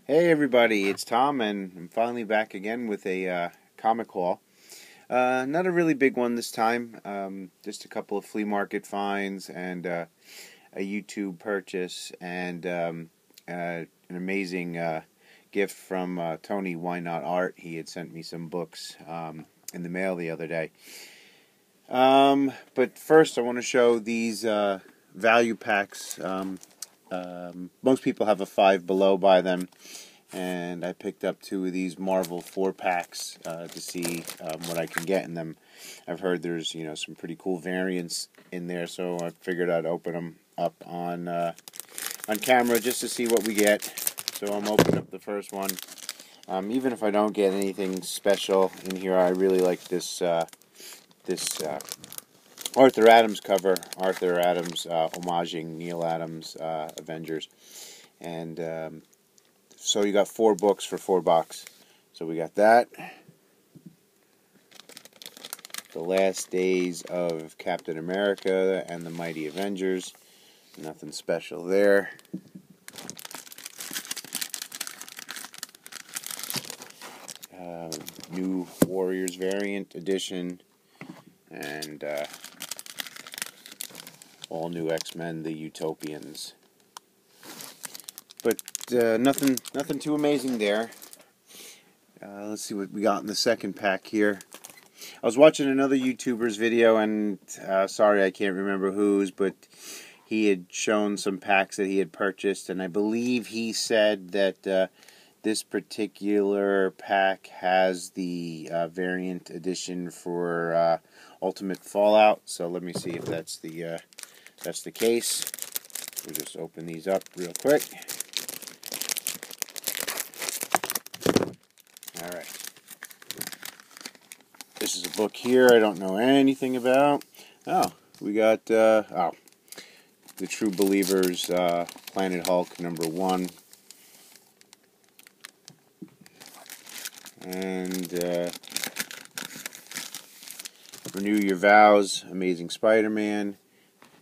Hey everybody, it's Tom, and I'm finally back again with a comic haul. Not a really big one this time, just a couple of flea market finds and a YouTube purchase and an amazing gift from Tony Why Not Art. He had sent me some books in the mail the other day. But first I want to show these value packs. Most people have a Five Below by them, and I picked up two of these Marvel 4-packs to see what I can get in them. I've heard there's some pretty cool variants in there, so I figured I'd open them up on camera just to see what we get. So I'm opening up the first one. Even if I don't get anything special in here, I really like this Arthur Adams cover. Arthur Adams homaging Neil Adams' Avengers. And so you got 4 books for $4. So we got that. The Last Days of Captain America and the Mighty Avengers. Nothing special there. New Warriors variant edition. And all new X-Men, the Utopians. But nothing too amazing there. Let's see what we got in the second pack here. I was watching another YouTuber's video, and sorry I can't remember whose, but he had shown some packs that he had purchased, and I believe he said that this particular pack has the variant edition for Ultimate Fallout. So let me see if that's the case. We'll just open these up real quick. Alright. This is a book here I don't know anything about. Oh, we got The True Believers, Planet Hulk #1. And Renew Your Vows, Amazing Spider-Man,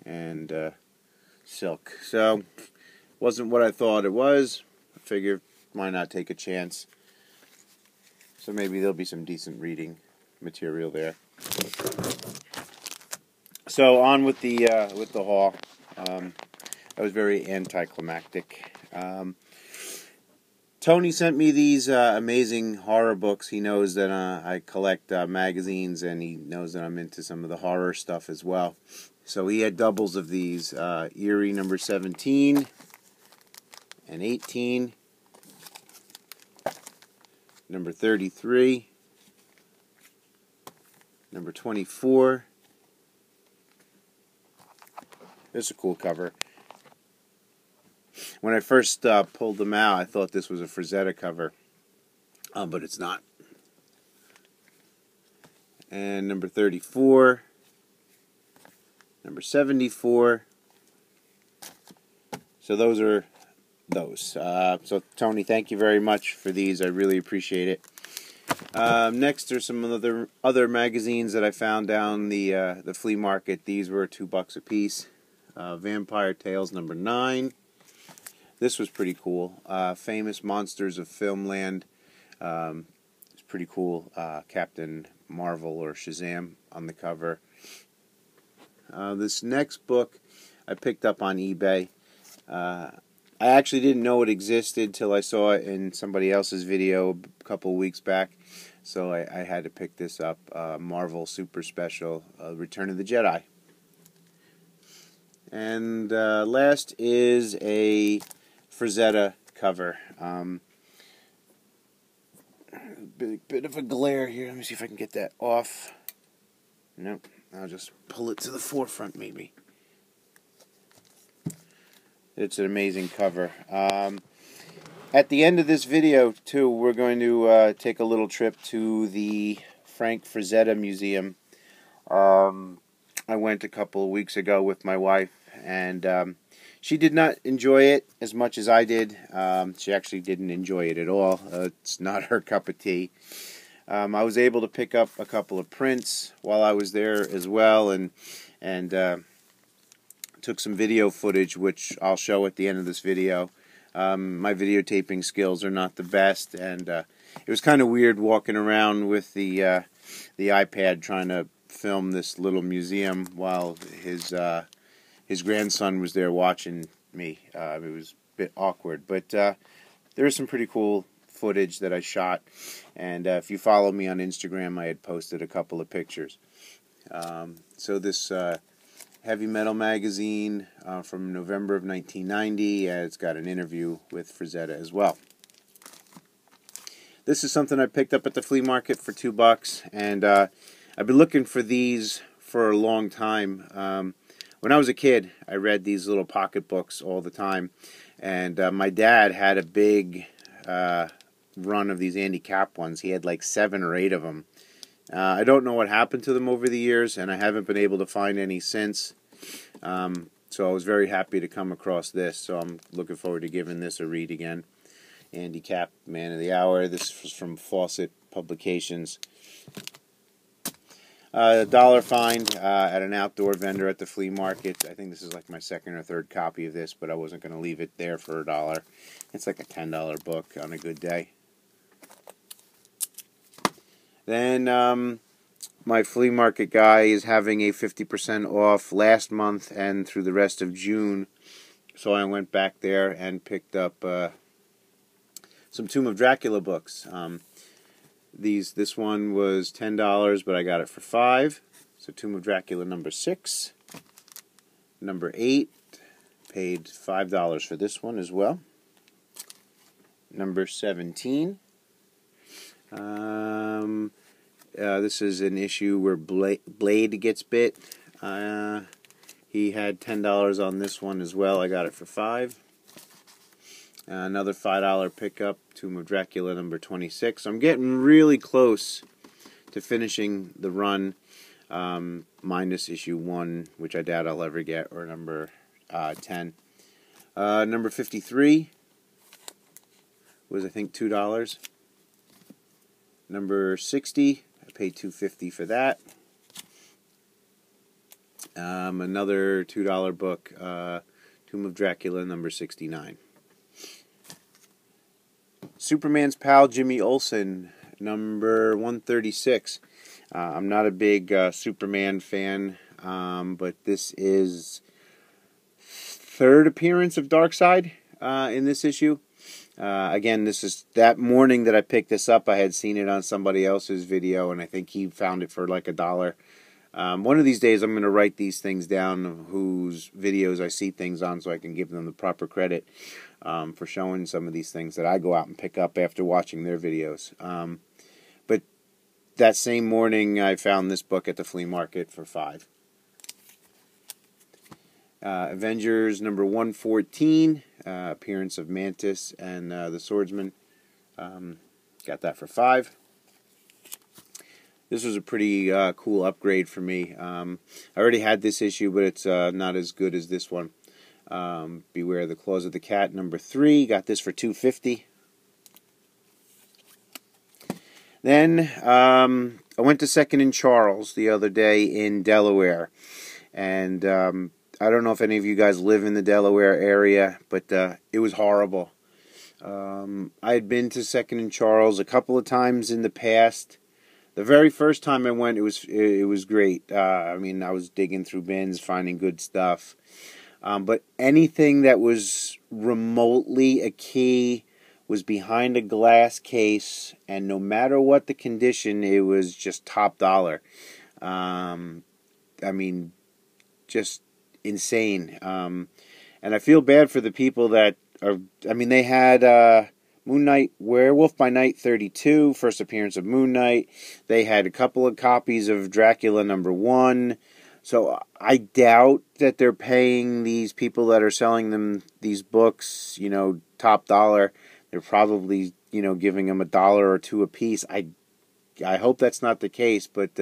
and Silk. So, wasn't what I thought it was. I figured, why not take a chance? So maybe there'll be some decent reading material there. So on with the haul. That was very anticlimactic. Tony sent me these amazing horror books. He knows that I collect magazines, and he knows that I'm into some of the horror stuff as well. So he had doubles of these, Eerie #17 and 18, #33, #24. This is a cool cover. When I first pulled them out, I thought this was a Frazetta cover, but it's not. And #34, #74. So those are those. So Tony, thank you very much for these. I really appreciate it. Next are some other magazines that I found down the flea market. These were $2 a piece. Vampire Tales #9. This was pretty cool. Famous Monsters of Filmland. It's pretty cool. Captain Marvel or Shazam on the cover. This next book I picked up on eBay. I actually didn't know it existed till I saw it in somebody else's video a couple weeks back. So I had to pick this up. Marvel Super Special, Return of the Jedi. And last is a Frazetta cover. Bit of a glare here. Let me see if I can get that off. Nope. I'll just pull it to the forefront maybe. It's an amazing cover. At the end of this video, too, we're going to take a little trip to the Frank Frazetta Museum. I went a couple of weeks ago with my wife, and she did not enjoy it as much as I did. She actually didn't enjoy it at all. It's not her cup of tea. I was able to pick up a couple of prints while I was there as well, and took some video footage, which I'll show at the end of this video. My videotaping skills are not the best, and it was kind of weird walking around with the iPad trying to film this little museum while his grandson was there watching me. It was a bit awkward, but there is some pretty cool footage that I shot, and if you follow me on Instagram, I had posted a couple of pictures. So this heavy metal magazine from November of 1990, it's got an interview with Frazetta as well. This is something I picked up at the flea market for $2, and I've been looking for these for a long time. When I was a kid, I read these little pocket books all the time, and my dad had a big run of these Andy Capp ones. He had like 7 or 8 of them. I don't know what happened to them over the years, and I haven't been able to find any since. So I was very happy to come across this, so I'm looking forward to giving this a read again. Andy Capp, Man of the Hour. This was from Fawcett Publications. $1 find at an outdoor vendor at the flea market. I think this is like my 2nd or 3rd copy of this, but I wasn't going to leave it there for $1. It's like a $10 book on a good day. Then my flea market guy is having a 50% off last month and through the rest of June. So I went back there and picked up some Tomb of Dracula books. This one was $10, but I got it for $5. So Tomb of Dracula number 6, number 8, paid $5 for this one as well. Number 17. This is an issue where Blade gets bit. He had $10 on this one as well. I got it for $5. Another $5 pickup, Tomb of Dracula number 26. I'm getting really close to finishing the run, minus issue 1, which I doubt I'll ever get, or number 10. Number 53 was, I think, $2. Number 60, I paid $2.50 for that. Another $2 book, Tomb of Dracula number 69. Superman's pal Jimmy Olsen, number 136. I'm not a big Superman fan, but this is 3rd appearance of Darkseid in this issue. Again, this is that morning that I picked this up. I had seen it on somebody else's video, and I think he found it for like $1. One of these days, I'm going to write these things down, whose videos I see things on, so I can give them the proper credit for showing some of these things that I go out and pick up after watching their videos. But that same morning, I found this book at the flea market for $5. Avengers number 114, appearance of Mantis and the Swordsman. Got that for $5. This was a pretty cool upgrade for me. I already had this issue, but it's not as good as this one. Beware the Claws of the Cat, number 3. Got this for $2.50. Then I went to 2nd and Charles the other day in Delaware, and I don't know if any of you guys live in the Delaware area, but it was horrible. I had been to 2nd and Charles a couple of times in the past. The very first time I went, it was great. I mean, I was digging through bins, finding good stuff. But anything that was remotely a key was behind a glass case, and no matter what the condition, it was just top dollar. I mean, just insane. And I feel bad for the people that are, I mean, they had Moon Knight, Werewolf by Night 32, first appearance of Moon Knight. They had a couple of copies of Dracula number 1. So I doubt that they're paying these people that are selling them these books, you know, top dollar. They're probably, you know, giving them $1 or $2 a piece. I hope that's not the case, but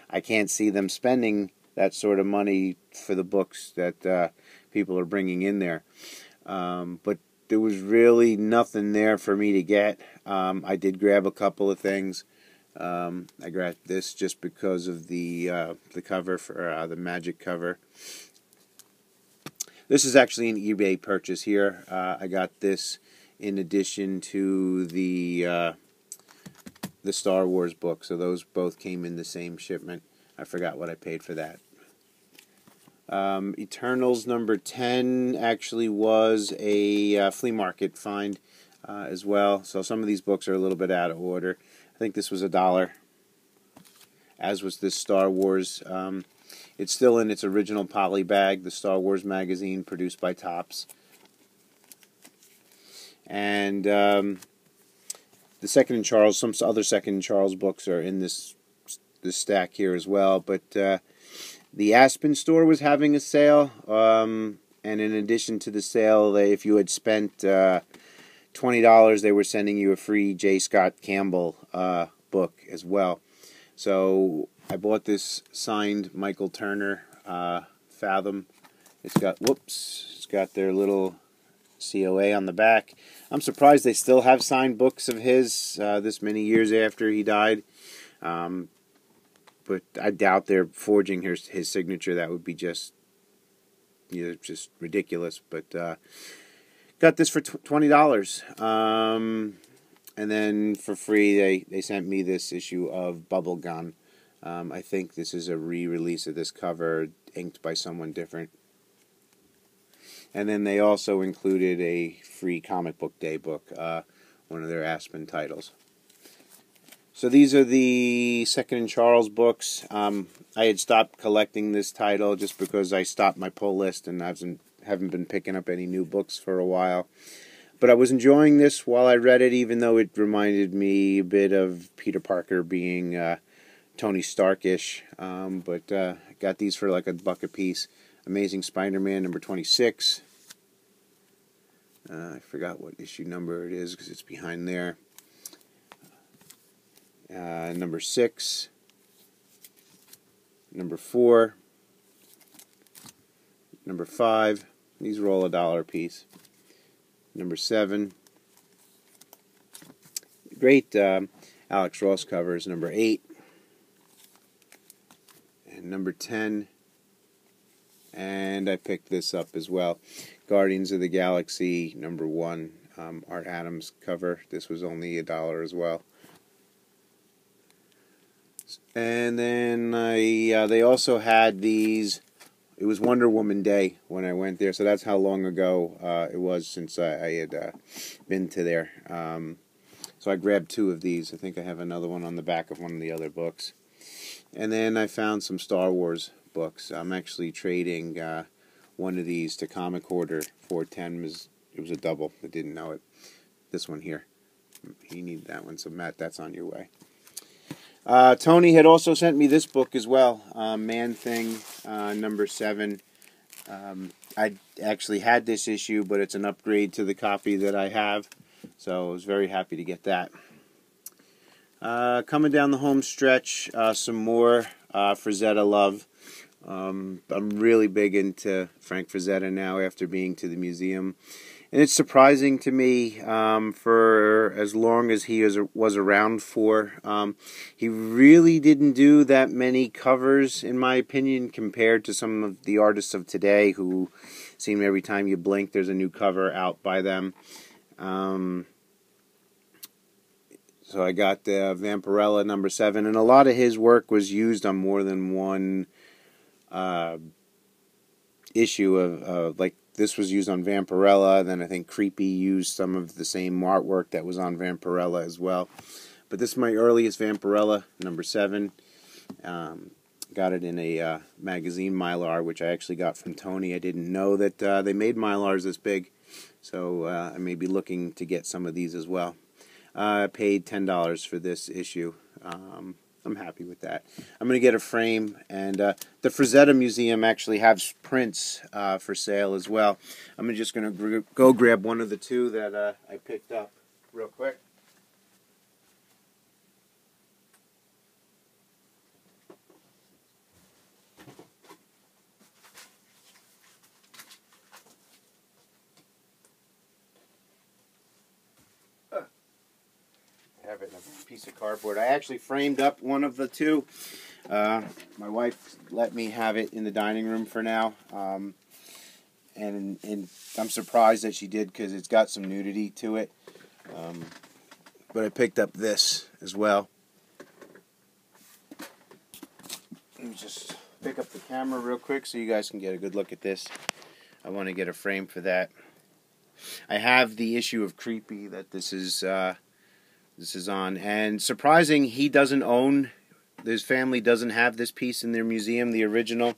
I can't see them spending that sort of money for the books that people are bringing in there. But there was really nothing there for me to get. I did grab a couple of things. I grabbed this just because of the cover for the Magic cover. This is actually an eBay purchase here. I got this in addition to the Star Wars book, so those both came in the same shipment. I forgot what I paid for that. Eternals number 10 actually was a flea market find as well, so some of these books are a little bit out of order. I think this was $1, as was this Star Wars. It's still in its original poly bag, the Star Wars magazine produced by Topps. And the Second and Charles, some other Second and Charles books are in this stack here as well. But the Aspen store was having a sale, and in addition to the sale, if you had spent $20, they were sending you a free J. Scott Campbell book as well. So I bought this signed Michael Turner Fathom. It's got their little COA on the back. I'm surprised they still have signed books of his this many years after he died. But I doubt they're forging his signature. That would be just ridiculous. But got this for $20. And then for free, they sent me this issue of Bubblegum. I think this is a re-release of this cover, inked by someone different. And then they also included a free Comic Book Day book, one of their Aspen titles. So these are the Second and Charles books. I had stopped collecting this title just because I stopped my pull list and haven't been picking up any new books for a while. But I was enjoying this while I read it, even though it reminded me a bit of Peter Parker being Tony Stark-ish. But I got these for like $1 a piece. Amazing Spider-Man number 26. I forgot what issue number it is because it's behind there. Number 6. Number 4. Number 5. These are all $1 a piece. Number 7. Great Alex Ross covers. Number 8. And number 10. And I picked this up as well. Guardians of the Galaxy number 1. Art Adams cover. This was only $1 as well. And then they also had these. It was Wonder Woman Day when I went there, so that's how long ago it was since I had been to there. So I grabbed 2 of these. I think I have another one on the back of one of the other books. And then I found some Star Wars books. I'm actually trading one of these to Comic Hoarder. 410 it was a double. I didn't know it. This one here. He needed that one, so Matt, that's on your way. Tony had also sent me this book as well, Man-Thing, number 7. I actually had this issue, but it's an upgrade to the copy that I have, so I was very happy to get that. Coming down the home stretch, some more Frazetta love. I'm really big into Frank Frazetta now after being to the museum. And it's surprising to me, for as long as he was around for, he really didn't do that many covers, in my opinion, compared to some of the artists of today who seem every time you blink there's a new cover out by them. So I got Vampirella number 7, and a lot of his work was used on more than one issue of like. This was used on Vampirella, then I think Creepy used some of the same artwork that was on Vampirella as well. But this is my earliest Vampirella, number 7. Got it in a magazine Mylar, which I actually got from Tony. I didn't know that they made Mylars this big, so I may be looking to get some of these as well. I paid $10 for this issue. I'm happy with that. I'm going to get a frame, and the Frazetta Museum actually has prints for sale as well. I'm just going to go grab one of the 2 that I picked up real quick. Have it in a piece of cardboard. I actually framed up one of the 2. My wife let me have it in the dining room for now. and I'm surprised that she did because it's got some nudity to it. But I picked up this as well. Let me just pick up the camera real quick so you guys can get a good look at this. I want to get a frame for that. I have the issue of Creepy that this is on, and surprising, he doesn't own. His family doesn't have this piece in their museum, the original.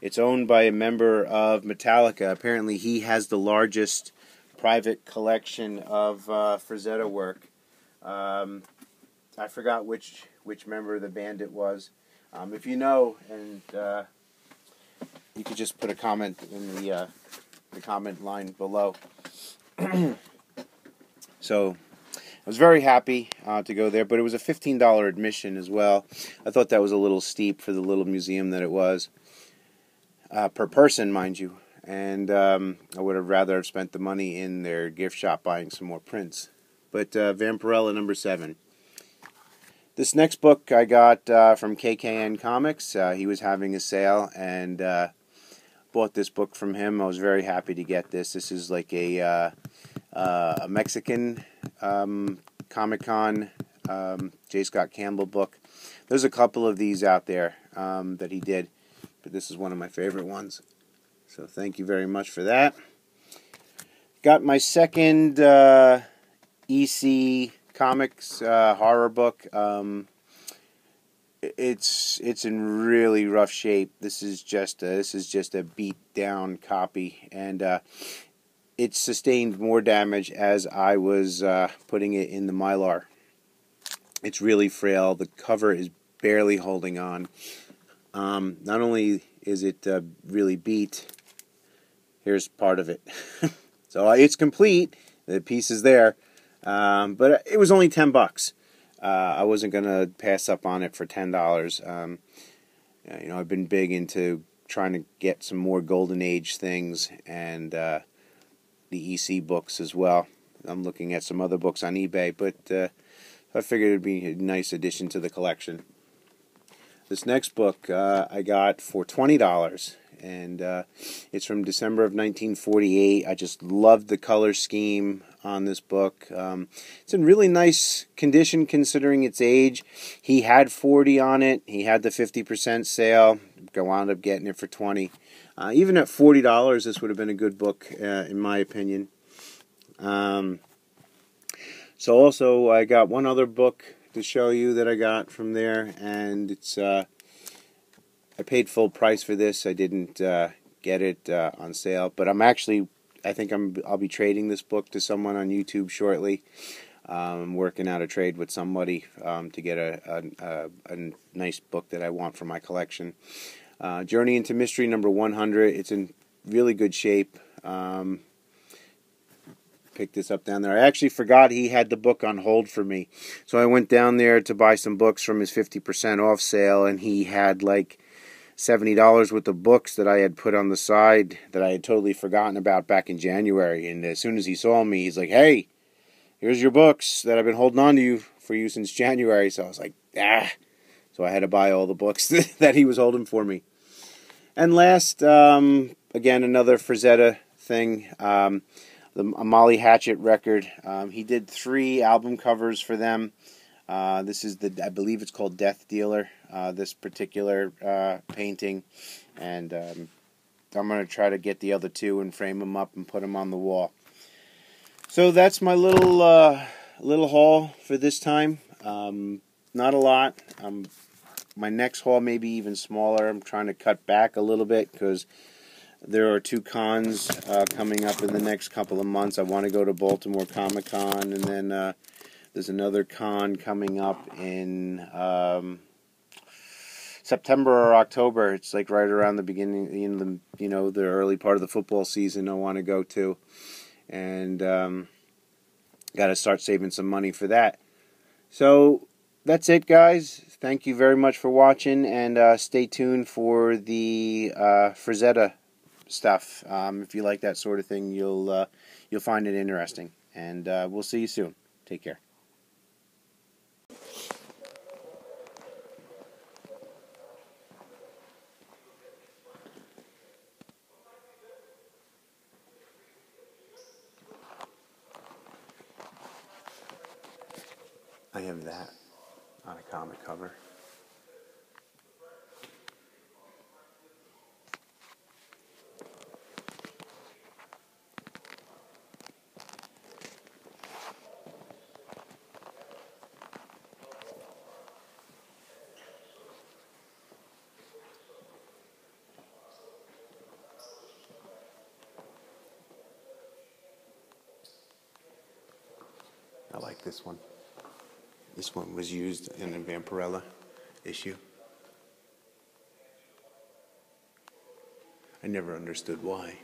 It's owned by a member of Metallica. Apparently, he has the largest private collection of Frazetta work. I forgot which member of the band it was. If you know, and you could just put a comment in the comment line below. So I was very happy to go there, but it was a $15 admission as well. I thought that was a little steep for the little museum that it was, per person, mind you. And I would have rather have spent the money in their gift shop buying some more prints. But Vampirella number 7. This next book I got from KKN Comics. He was having a sale, and bought this book from him. I was very happy to get this. This is like a Mexican Comic-Con J. Scott Campbell book. There's a couple of these out there that he did, but this is one of my favorite ones. So thank you very much for that. Got my second EC Comics horror book. It's in really rough shape. This is just a beat down copy, and it sustained more damage as I was putting it in the Mylar. It's really frail. The cover is barely holding on. Not only is it really beat, here's part of it. So it's complete. The piece is there, but it was only $10. I wasn't going to pass up on it for $10. You know, I've been big into trying to get some more Golden Age things, and the EC books as well. I'm looking at some other books on eBay, but I figured it would be a nice addition to the collection. This next book I got for $20, and it's from December of 1948. I just loved the color scheme on this book. It's in really nice condition considering its age. He had 40 on it. He had the 50% sale. I wound up getting it for $20. Even at $40, this would have been a good book, in my opinion. So also, I got one other book to show you that I got from there, and it's I paid full price for this. I didn't get it on sale, but I think I'll be trading this book to someone on YouTube shortly. I'm working out a trade with somebody to get a nice book that I want for my collection. Journey into Mystery number 100. It's in really good shape. Picked this up down there. I actually forgot he had the book on hold for me. So I went down there to buy some books from his 50% off sale, and he had like $70 worth of books that I had put on the side that I had totally forgotten about back in January. And as soon as he saw me, he's like, "Hey, here's your books that I've been holding on to for you since January." So I was like, "Ah." So I had to buy all the books that he was holding for me. And last, again, another Frazetta thing. The Molly Hatchet record. He did 3 album covers for them. This is I believe it's called Death Dealer, this particular painting. And I'm going to try to get the other 2 and frame them up and put them on the wall. So that's my little haul for this time. Not a lot. My next haul may be even smaller. I'm trying to cut back a little bit because there are 2 cons coming up in the next couple of months. I want to go to Baltimore Comic Con, and then there's another con coming up in September or October. It's like right around the beginning, the early part of the football season. I want to go to, and got to start saving some money for that. So that's it, guys. Thank you very much for watching, and stay tuned for the Frazetta stuff. If you like that sort of thing, you'll find it interesting. And we'll see you soon. Take care. I have that on a comic cover. I like this one. This one was used in a Vampirella issue. I never understood why.